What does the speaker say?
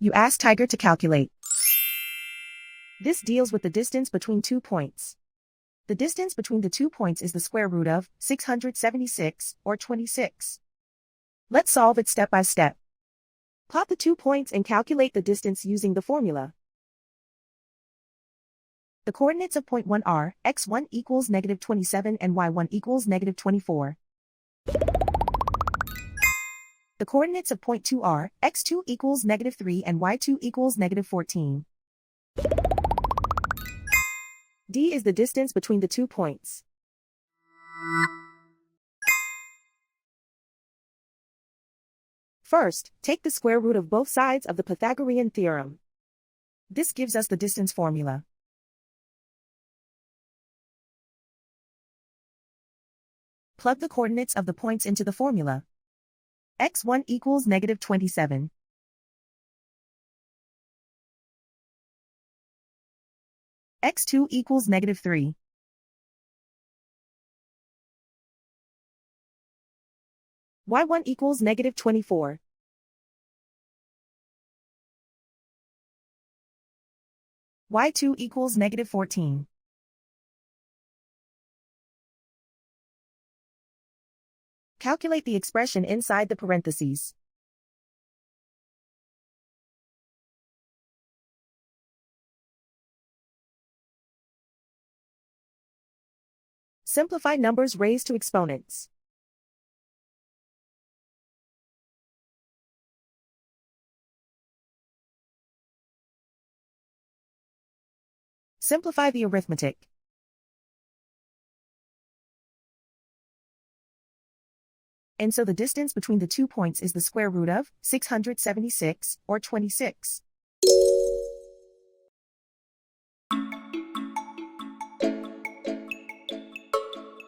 You ask Tiger to calculate. This deals with the distance between 2 points. The distance between the 2 points is the square root of 676, or 26. Let's solve it step by step. Plot the 2 points and calculate the distance using the formula. The coordinates of point 1 are x1 equals -27 and y1 equals -24. The coordinates of point 2 are x2 equals -3 and y2 equals -14. D is the distance between the 2 points. First, take the square root of both sides of the Pythagorean theorem. This gives us the distance formula. Plug the coordinates of the points into the formula. x1 equals -27. x2 equals -3. y1 equals -24. y2 equals -14. Calculate the expression inside the parentheses. Simplify numbers raised to exponents. Simplify the arithmetic. And so the distance between the 2 points is the square root of 676, or 26.